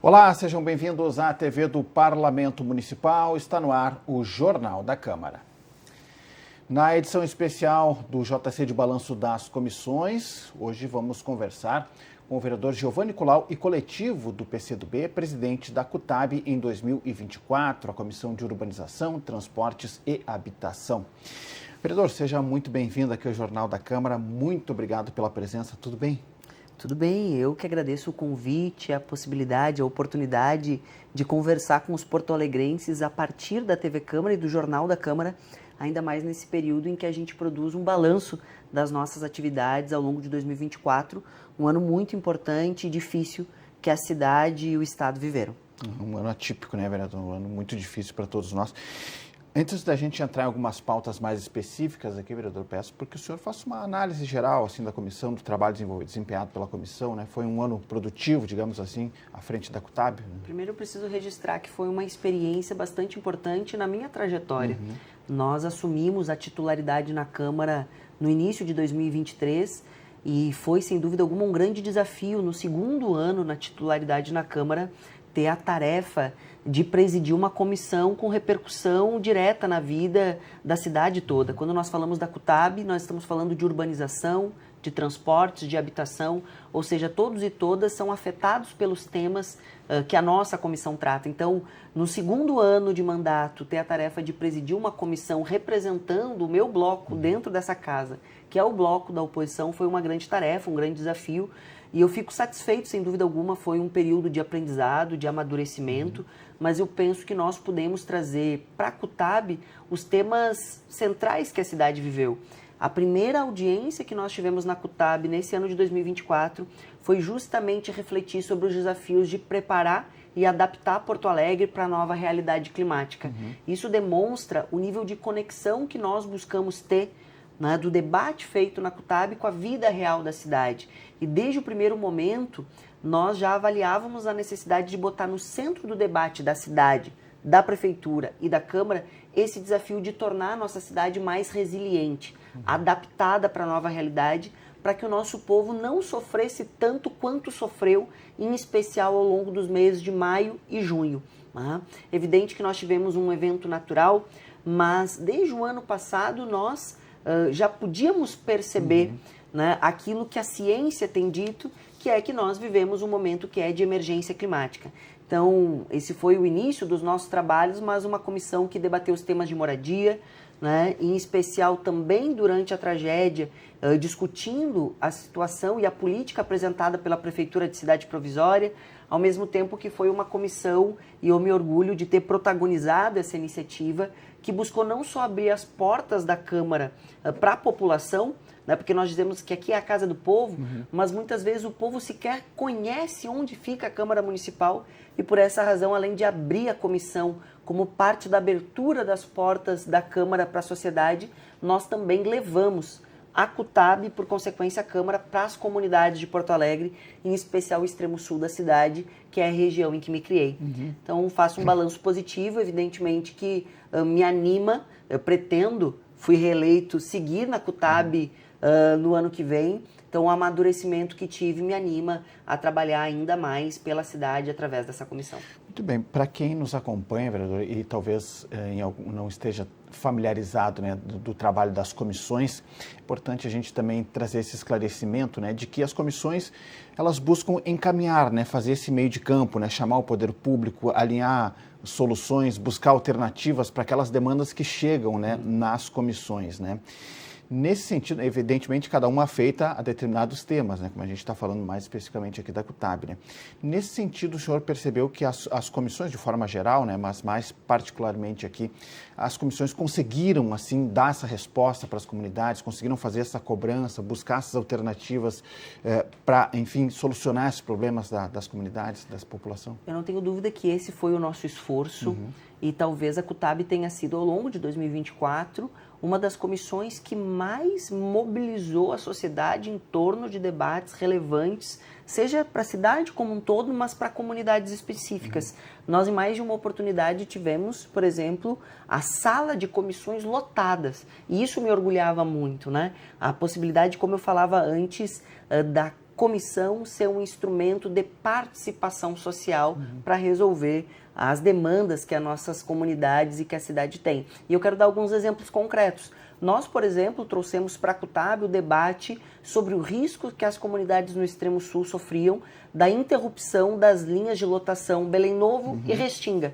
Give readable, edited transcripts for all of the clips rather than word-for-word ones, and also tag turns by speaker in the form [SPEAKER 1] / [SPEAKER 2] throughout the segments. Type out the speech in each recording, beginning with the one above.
[SPEAKER 1] Olá, sejam bem-vindos à TV do Parlamento Municipal. Está no ar o Jornal da Câmara. Na edição especial do JC de Balanço das Comissões, hoje vamos conversar com o vereador Giovanni Colau e coletivo do PCdoB, presidente da CUTAB em 2024, a Comissão de Urbanização, Transportes e Habitação. Vereador, seja muito bem-vindo aqui ao Jornal da Câmara. Muito obrigado pela presença. Tudo bem?
[SPEAKER 2] Tudo bem, eu que agradeço o convite, a possibilidade, a oportunidade de conversar com os porto-alegrenses a partir da TV Câmara e do Jornal da Câmara, ainda mais nesse período em que a gente produz um balanço das nossas atividades ao longo de 2024, um ano muito importante e difícil que a cidade e o estado viveram.
[SPEAKER 1] Um ano atípico, né, vereador? Um ano muito difícil para todos nós. Antes da gente entrar em algumas pautas mais específicas aqui, vereador, peço porque o senhor faça uma análise geral assim, da comissão, do trabalho desempenhado pela comissão, né? Foi um ano produtivo, digamos assim, à frente da CUTAB?
[SPEAKER 2] Primeiro eu preciso registrar que foi uma experiência bastante importante na minha trajetória. Nós assumimos a titularidade na Câmara no início de 2023 e foi, sem dúvida alguma, um grande desafio no segundo ano na titularidade na Câmara ter a tarefa de presidir uma comissão com repercussão direta na vida da cidade toda. Quando nós falamos da CUTAB, nós estamos falando de urbanização, de transportes, de habitação, ou seja, todos e todas são afetados pelos temas que a nossa comissão trata. Então, no segundo ano de mandato, ter a tarefa de presidir uma comissão representando o meu bloco dentro dessa casa, que é o bloco da oposição, foi uma grande tarefa, um grande desafio. E eu fico satisfeito, sem dúvida alguma, foi um período de aprendizado, de amadurecimento, mas eu penso que nós podemos trazer para a CUTAB os temas centrais que a cidade viveu. A primeira audiência que nós tivemos na CUTAB nesse ano de 2024 foi justamente refletir sobre os desafios de preparar e adaptar Porto Alegre para a nova realidade climática. Isso demonstra o nível de conexão que nós buscamos ter, né, do debate feito na CUTAB com a vida real da cidade. E desde o primeiro momento, nós já avaliávamos a necessidade de botar no centro do debate da cidade, da prefeitura e da Câmara esse desafio de tornar a nossa cidade mais resiliente, adaptada para a nova realidade, para que o nosso povo não sofresse tanto quanto sofreu, em especial ao longo dos meses de maio e junho. Evidente que nós tivemos um evento natural, mas desde o ano passado nós já podíamos perceber né, aquilo que a ciência tem dito, que é que nós vivemos um momento que é de emergência climática. Então, esse foi o início dos nossos trabalhos, mas uma comissão que debateu os temas de moradia, né, em especial também durante a tragédia, discutindo a situação e a política apresentada pela Prefeitura de Cidade Provisória, ao mesmo tempo que foi uma comissão, e eu me orgulho de ter protagonizado essa iniciativa, que buscou não só abrir as portas da Câmara para a população, né, porque nós dizemos que aqui é a casa do povo, mas muitas vezes o povo sequer conhece onde fica a Câmara Municipal, e por essa razão, além de abrir a comissão como parte da abertura das portas da Câmara para a sociedade, nós também levamos a CUTAB e, por consequência, a Câmara para as comunidades de Porto Alegre, em especial o extremo sul da cidade, que é a região em que me criei. Então, faço um balanço positivo, evidentemente que me anima, eu pretendo, fui reeleito, seguir na CUTAB no ano que vem. Então, o amadurecimento que tive me anima a trabalhar ainda mais pela cidade através dessa comissão.
[SPEAKER 1] Muito bem. Para quem nos acompanha, vereador, e talvez não esteja familiarizado, né, do trabalho das comissões, é importante a gente também trazer esse esclarecimento, né, de que as comissões elas buscam encaminhar, né, fazer esse meio de campo, né, chamar o poder público, alinhar soluções, buscar alternativas para aquelas demandas que chegam, né, nas comissões, né. Nesse sentido, evidentemente, cada uma afeta a determinados temas, né, como a gente está falando mais especificamente aqui da CUTAB, né. Nesse sentido, o senhor percebeu que as comissões, de forma geral, né, mas mais particularmente aqui, as comissões conseguiram, assim, dar essa resposta para as comunidades, conseguiram fazer essa cobrança, buscar essas alternativas para, enfim, solucionar esses problemas das comunidades, da população?
[SPEAKER 2] Eu não tenho dúvida que esse foi o nosso esforço e talvez a CUTAB tenha sido, ao longo de 2024, uma das comissões que mais mobilizou a sociedade em torno de debates relevantes, seja para a cidade como um todo, mas para comunidades específicas. Nós, em mais de uma oportunidade, tivemos, por exemplo, a sala de comissões lotadas. E isso me orgulhava muito, né? A possibilidade, como eu falava antes, da comissão ser um instrumento de participação social para resolver as demandas que as nossas comunidades e que a cidade tem. E eu quero dar alguns exemplos concretos. Nós, por exemplo, trouxemos para a CUTAB o debate sobre o risco que as comunidades no extremo sul sofriam da interrupção das linhas de lotação Belém Novo e Restinga.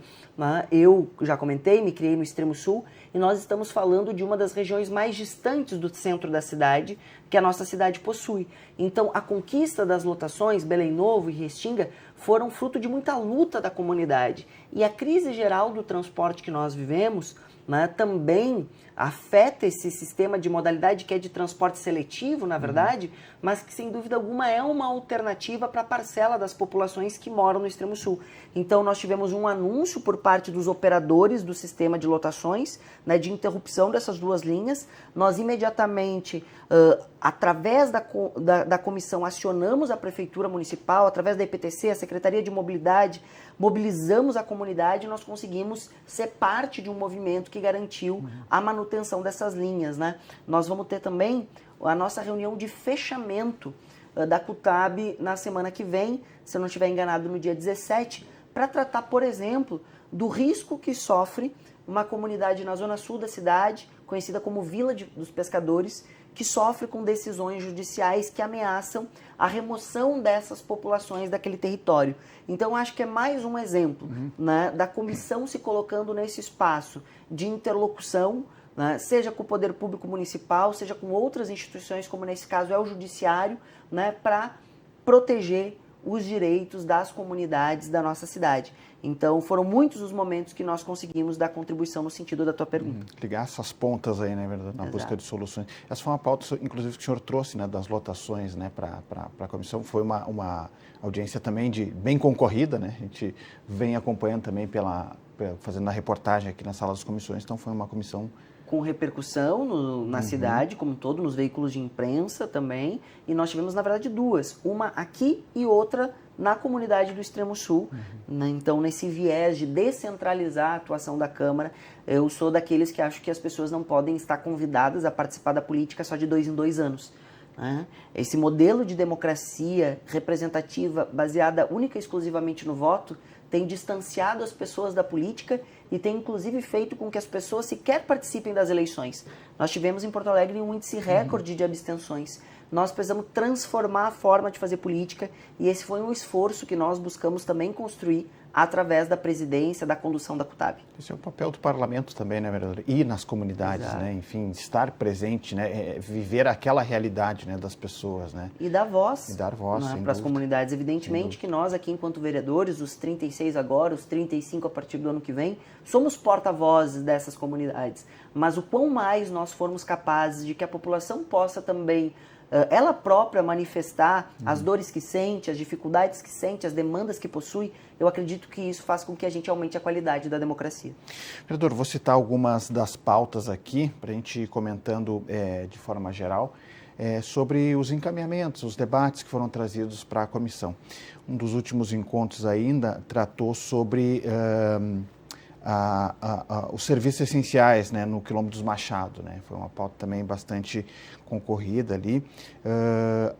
[SPEAKER 2] Eu já comentei, me criei no extremo sul, e nós estamos falando de uma das regiões mais distantes do centro da cidade, que a nossa cidade possui. Então, a conquista das lotações Belém Novo e Restinga foram fruto de muita luta da comunidade. E a crise geral do transporte que nós vivemos, também afeta esse sistema de modalidade que é de transporte seletivo, na verdade, mas que, sem dúvida alguma, é uma alternativa para a parcela das populações que moram no extremo sul. Então, nós tivemos um anúncio por parte dos operadores do sistema de lotações, de interrupção dessas duas linhas. Nós, imediatamente, através da comissão, acionamos a Prefeitura Municipal, através da EPTC, a Secretaria de Mobilidade, mobilizamos a comunidade e nós conseguimos ser parte de um movimento que garantiu a manutenção dessas linhas. Nós vamos ter também a nossa reunião de fechamento da CUTAB na semana que vem, se eu não estiver enganado, no dia 17, para tratar, por exemplo, do risco que sofre uma comunidade na zona sul da cidade, conhecida como Vila dos Pescadores, que sofre com decisões judiciais que ameaçam a remoção dessas populações daquele território. Então, acho que é mais um exemplo da comissão se colocando nesse espaço de interlocução, seja com o poder público municipal, seja com outras instituições, como nesse caso é o judiciário, para proteger os direitos das comunidades da nossa cidade. Então, foram muitos os momentos que nós conseguimos dar contribuição no sentido da tua pergunta.
[SPEAKER 1] Ligar essas pontas aí, né, verdade, na busca de soluções. Essa foi uma pauta, inclusive, que o senhor trouxe, das lotações, para a comissão. Foi uma audiência também bem concorrida, né? A gente vem acompanhando também fazendo a reportagem aqui na sala das comissões. Então, foi uma comissão
[SPEAKER 2] com repercussão na cidade como um todo, nos veículos de imprensa também, e nós tivemos, na verdade, duas, uma aqui e outra na comunidade do Extremo Sul. Então, nesse viés de descentralizar a atuação da Câmara, eu sou daqueles que acho que as pessoas não podem estar convidadas a participar da política só de 2 em 2 anos. Esse modelo de democracia representativa baseada única e exclusivamente no voto tem distanciado as pessoas da política e tem, inclusive, feito com que as pessoas sequer participem das eleições. Nós tivemos em Porto Alegre um índice recorde de abstenções. Nós precisamos transformar a forma de fazer política e esse foi um esforço que nós buscamos também construir através da presidência, da condução da CUTAB.
[SPEAKER 1] Esse é o papel do parlamento também, né, vereador? Ir nas comunidades, enfim, estar presente, viver aquela realidade, das pessoas,
[SPEAKER 2] E dar voz.
[SPEAKER 1] E dar voz,
[SPEAKER 2] para as comunidades. Evidentemente que nós aqui, enquanto vereadores, os 36 agora, os 35 a partir do ano que vem, somos porta-vozes dessas comunidades. Mas o quão mais nós formos capazes de que a população possa também ela própria manifestar as dores que sente, as dificuldades que sente, as demandas que possui, eu acredito que isso faz com que a gente aumente a qualidade da democracia.
[SPEAKER 1] Vereador, vou citar algumas das pautas aqui, para a gente ir comentando de forma geral, sobre os encaminhamentos, os debates que foram trazidos para a comissão. Um dos últimos encontros ainda tratou sobre os serviços essenciais, no Quilombo dos Machado, Foi uma pauta também bastante concorrida ali.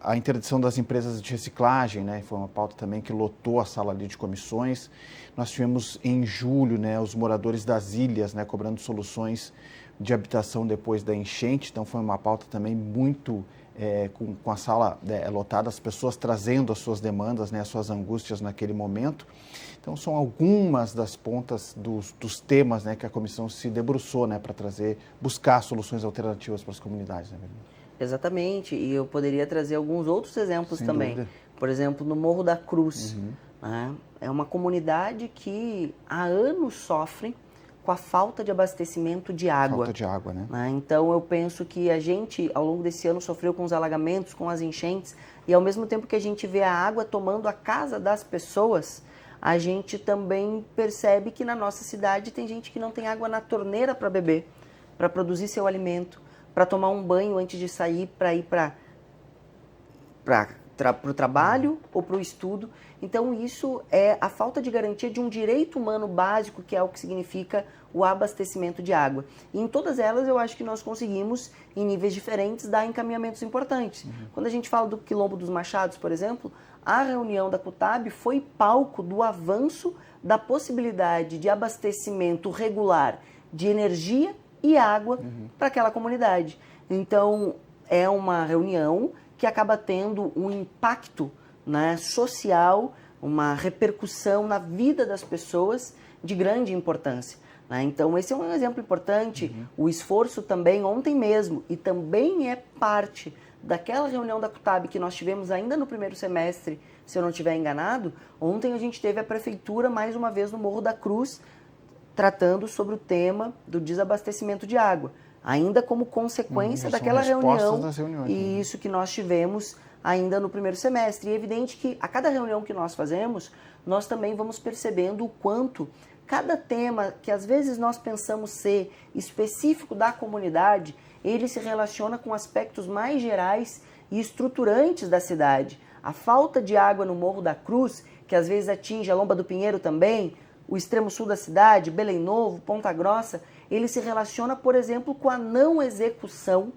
[SPEAKER 1] A interdição das empresas de reciclagem, Foi uma pauta também que lotou a sala ali de comissões. Nós tivemos em julho, os moradores das ilhas, cobrando soluções de habitação depois da enchente. Então foi uma pauta também muito com a sala lotada, as pessoas trazendo as suas demandas, as suas angústias naquele momento. Então, são algumas das pontas dos temas que a comissão se debruçou para buscar soluções alternativas para as comunidades.
[SPEAKER 2] Exatamente, e eu poderia trazer alguns outros exemplos
[SPEAKER 1] Sem
[SPEAKER 2] também.
[SPEAKER 1] dúvida.
[SPEAKER 2] Por exemplo, no Morro da Cruz. É uma comunidade que há anos sofre com a falta de abastecimento de água.
[SPEAKER 1] Falta de água,
[SPEAKER 2] Então, eu penso que a gente, ao longo desse ano, sofreu com os alagamentos, com as enchentes, e ao mesmo tempo que a gente vê a água tomando a casa das pessoas, a gente também percebe que na nossa cidade tem gente que não tem água na torneira para beber, para produzir seu alimento, para tomar um banho antes de sair, para ir para para o trabalho ou para o estudo. Então, isso é a falta de garantia de um direito humano básico, que é o que significa o abastecimento de água. E em todas elas, eu acho que nós conseguimos, em níveis diferentes, dar encaminhamentos importantes. Quando a gente fala do Quilombo dos Machados, por exemplo, a reunião da CUTAB foi palco do avanço da possibilidade de abastecimento regular de energia e água para aquela comunidade. Então, é uma reunião que acaba tendo um impacto, né, social, uma repercussão na vida das pessoas de grande importância. Né? Então, esse é um exemplo importante. O esforço também, ontem mesmo, e também é parte daquela reunião da CUTAB que nós tivemos ainda no primeiro semestre, se eu não estiver enganado, ontem a gente teve a prefeitura, mais uma vez, no Morro da Cruz, tratando sobre o tema do desabastecimento de água, ainda como consequência daquela reunião, e isso que nós tivemos ainda no primeiro semestre. E é evidente que a cada reunião que nós fazemos, nós também vamos percebendo o quanto cada tema que às vezes nós pensamos ser específico da comunidade, ele se relaciona com aspectos mais gerais e estruturantes da cidade. A falta de água no Morro da Cruz, que às vezes atinge a Lomba do Pinheiro também, o extremo sul da cidade, Belém Novo, Ponta Grossa, ele se relaciona, por exemplo, com a não execução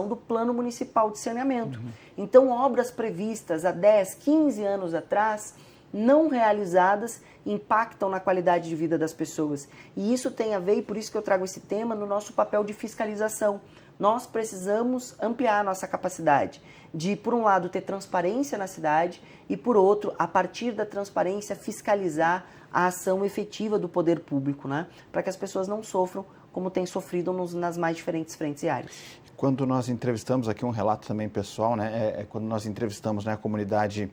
[SPEAKER 2] do Plano Municipal de Saneamento. Então, obras previstas há 10, 15 anos atrás, não realizadas, impactam na qualidade de vida das pessoas. E isso tem a ver, e por isso que eu trago esse tema, no nosso papel de fiscalização. Nós precisamos ampliar a nossa capacidade de, por um lado, ter transparência na cidade e, por outro, a partir da transparência, fiscalizar a ação efetiva do poder público, né? Para que as pessoas não sofram como têm sofrido nas mais diferentes frentes e áreas.
[SPEAKER 1] Quando nós entrevistamos, aqui um relato também pessoal, né, quando nós entrevistamos, né, a comunidade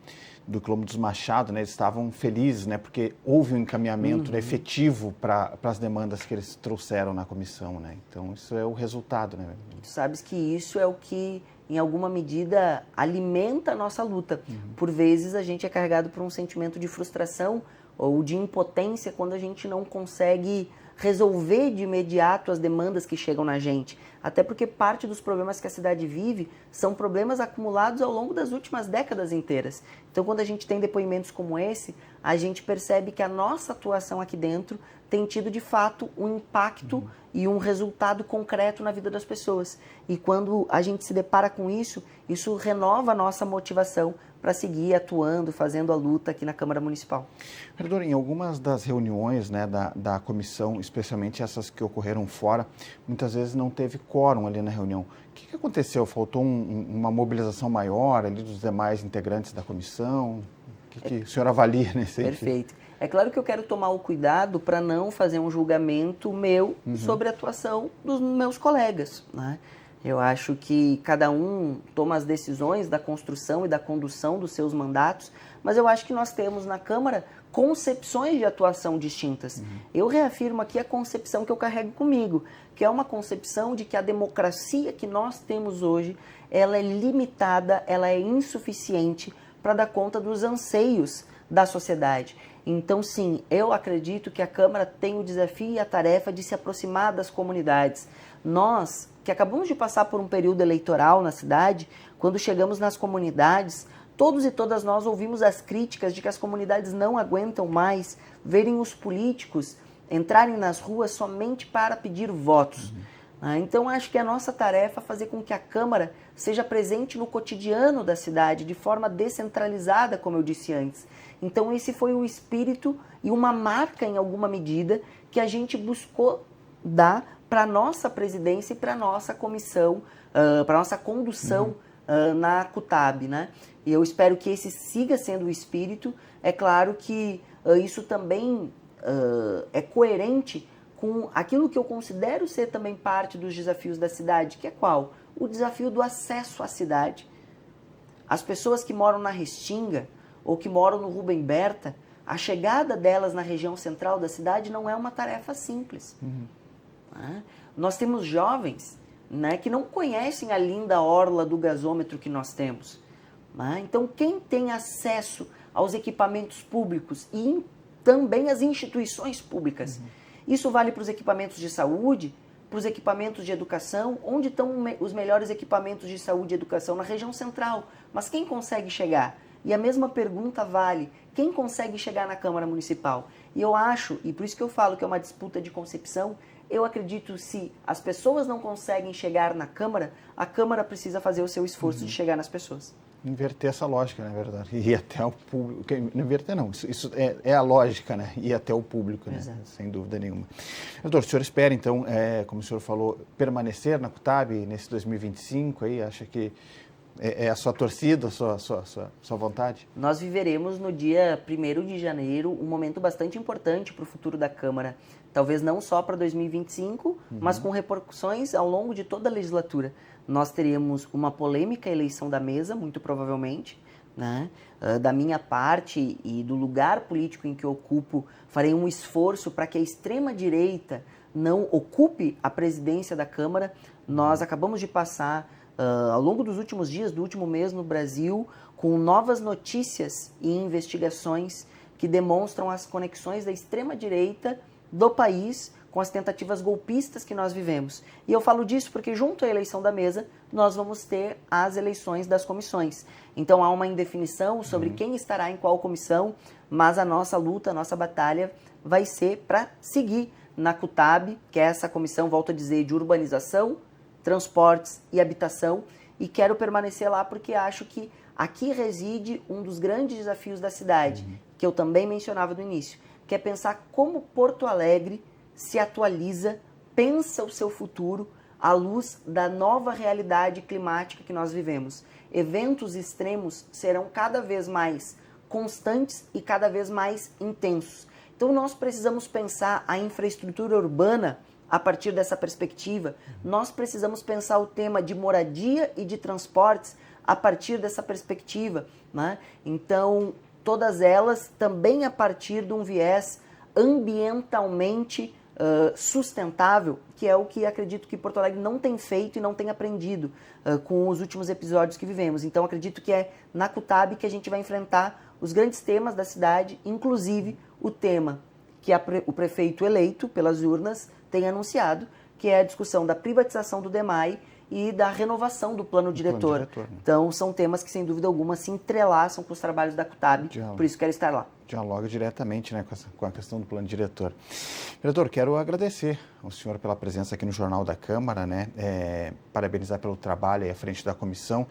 [SPEAKER 1] do Quilombo dos Machados, né, eles estavam felizes, né, porque houve um encaminhamento, né, efetivo para as demandas que eles trouxeram na comissão, né? Então, isso é o resultado, né?
[SPEAKER 2] Tu sabes que isso é o que, em alguma medida, alimenta a nossa luta. Por vezes, a gente é carregado por um sentimento de frustração ou de impotência quando a gente não consegue resolver de imediato as demandas que chegam na gente. Até porque parte dos problemas que a cidade vive são problemas acumulados ao longo das últimas décadas inteiras. Então, quando a gente tem depoimentos como esse, a gente percebe que a nossa atuação aqui dentro tem tido, de fato, um impacto e um resultado concreto na vida das pessoas. E quando a gente se depara com isso, isso renova a nossa motivação para seguir atuando, fazendo a luta aqui na Câmara Municipal.
[SPEAKER 1] Vereador, em algumas das reuniões, né, da comissão, especialmente essas que ocorreram fora, muitas vezes não teve quórum ali na reunião. O que aconteceu? Faltou uma mobilização maior ali dos demais integrantes da comissão? O que o senhor avalia nesse sentido?
[SPEAKER 2] Perfeito. É claro que eu quero tomar o cuidado para não fazer um julgamento meu sobre a atuação dos meus colegas, né? Eu acho que cada um toma as decisões da construção e da condução dos seus mandatos, mas eu acho que nós temos na Câmara concepções de atuação distintas. Eu reafirmo aqui a concepção que eu carrego comigo, que é uma concepção de que a democracia que nós temos hoje, ela é limitada, ela é insuficiente para dar conta dos anseios da sociedade. Então, sim, eu acredito que a Câmara tem o desafio e a tarefa de se aproximar das comunidades. Nós, que acabamos de passar por um período eleitoral na cidade, quando chegamos nas comunidades, todos e todas nós ouvimos as críticas de que as comunidades não aguentam mais verem os políticos entrarem nas ruas somente para pedir votos. Então, acho que é a nossa tarefa fazer com que a Câmara seja presente no cotidiano da cidade, de forma descentralizada, como eu disse antes. Então, esse foi o espírito e uma marca, em alguma medida, que a gente buscou dar para a nossa presidência e para a nossa comissão, para a nossa condução na CUTAB, né? E eu espero que esse siga sendo o espírito. É claro que isso também é coerente com aquilo que eu considero ser também parte dos desafios da cidade, que é qual? O desafio do acesso à cidade. As pessoas que moram na Restinga ou que moram no Rubem Berta, a chegada delas na região central da cidade não é uma tarefa simples. Né? Nós temos jovens, né, que não conhecem a linda orla do gasômetro que nós temos. Né? Então, quem tem acesso aos equipamentos públicos e também às instituições públicas, isso vale para os equipamentos de saúde, para os equipamentos de educação. Onde estão os melhores equipamentos de saúde e educação? Na região central. Mas quem consegue chegar? E a mesma pergunta vale, quem consegue chegar na Câmara Municipal? E eu acho, e por isso que eu falo que é uma disputa de concepção, eu acredito se as pessoas não conseguem chegar na Câmara, a Câmara precisa fazer o seu esforço de chegar nas pessoas.
[SPEAKER 1] Inverter essa lógica, na verdade, e ir até o público. Não inverter não, isso é a lógica, né? Ir até o público, né? Sem dúvida nenhuma. Doutor, o senhor espera então, como o senhor falou, permanecer na CUTAB nesse 2025 aí? Acha que é a sua torcida, a sua vontade?
[SPEAKER 2] Nós viveremos no dia 1º de janeiro um momento bastante importante para o futuro da Câmara. Talvez não só para 2025, mas com repercussões ao longo de toda a legislatura. Nós teremos uma polêmica eleição da mesa, muito provavelmente, né? Da minha parte e do lugar político em que eu ocupo, farei um esforço para que a extrema-direita não ocupe a presidência da Câmara. Nós acabamos de passar, ao longo dos últimos dias, do último mês no Brasil, com novas notícias e investigações que demonstram as conexões da extrema-direita do país com as tentativas golpistas que nós vivemos. E eu falo disso porque junto à eleição da mesa, nós vamos ter as eleições das comissões. Então há uma indefinição sobre quem estará em qual comissão, mas a nossa luta, a nossa batalha vai ser para seguir na CUTAB, que é essa comissão, volto a dizer, de urbanização, transportes e habitação, e quero permanecer lá porque acho que aqui reside um dos grandes desafios da cidade, que eu também mencionava no início, que é pensar como Porto Alegre se atualiza, pensa o seu futuro à luz da nova realidade climática que nós vivemos. Eventos extremos serão cada vez mais constantes e cada vez mais intensos. Então nós precisamos pensar a infraestrutura urbana a partir dessa perspectiva. Nós precisamos pensar o tema de moradia e de transportes a partir dessa perspectiva, né? Então, todas elas também a partir de um viés ambientalmente sustentável, que é o que acredito que Porto Alegre não tem feito e não tem aprendido com os últimos episódios que vivemos. Então, acredito que é na CUTAB que a gente vai enfrentar os grandes temas da cidade, inclusive o tema que o prefeito eleito pelas urnas tem anunciado, que é a discussão da privatização do DEMAI e da renovação do plano diretor. Então, são temas que, sem dúvida alguma, se entrelaçam com os trabalhos da CUTAB, por isso quero estar lá.
[SPEAKER 1] Dialoga diretamente, né, com a questão do plano diretor. Vereador, quero agradecer ao senhor pela presença aqui no Jornal da Câmara, né, parabenizar pelo trabalho aí à frente da comissão,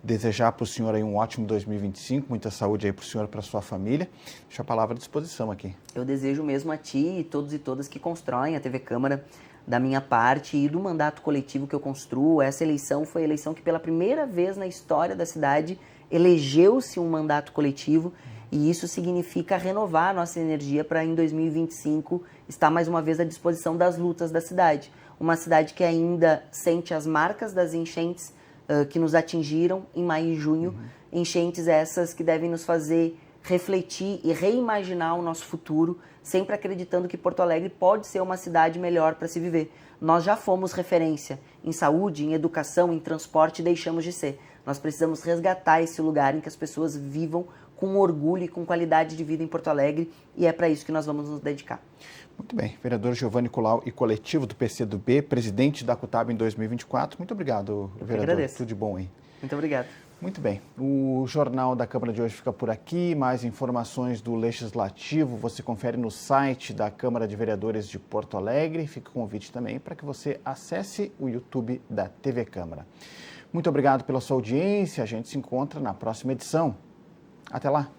[SPEAKER 1] desejar para o senhor aí um ótimo 2025, muita saúde aí para o senhor e para a sua família. Deixo a palavra à disposição aqui.
[SPEAKER 2] Eu desejo mesmo a ti e todos e todas que constroem a TV Câmara, da minha parte e do mandato coletivo que eu construo. Essa eleição foi a eleição que pela primeira vez na história da cidade elegeu-se um mandato coletivo e isso significa renovar a nossa energia para em 2025 estar mais uma vez à disposição das lutas da cidade. Uma cidade que ainda sente as marcas das enchentes que nos atingiram em maio e junho, enchentes essas que devem nos fazer refletir e reimaginar o nosso futuro, sempre acreditando que Porto Alegre pode ser uma cidade melhor para se viver. Nós já fomos referência em saúde, em educação, em transporte e deixamos de ser. Nós precisamos resgatar esse lugar em que as pessoas vivam com orgulho e com qualidade de vida em Porto Alegre e é para isso que nós vamos nos dedicar.
[SPEAKER 1] Muito bem. Vereador Giovanni Colau e coletivo do PCdoB, presidente da CUTAB em 2024. Muito obrigado, vereador.
[SPEAKER 2] Agradeço.
[SPEAKER 1] Tudo de bom aí.
[SPEAKER 2] Muito obrigado.
[SPEAKER 1] Muito bem, o Jornal da Câmara de hoje fica por aqui. Mais informações do Legislativo você confere no site da Câmara de Vereadores de Porto Alegre. Fica o convite também para que você acesse o YouTube da TV Câmara. Muito obrigado pela sua audiência, a gente se encontra na próxima edição. Até lá!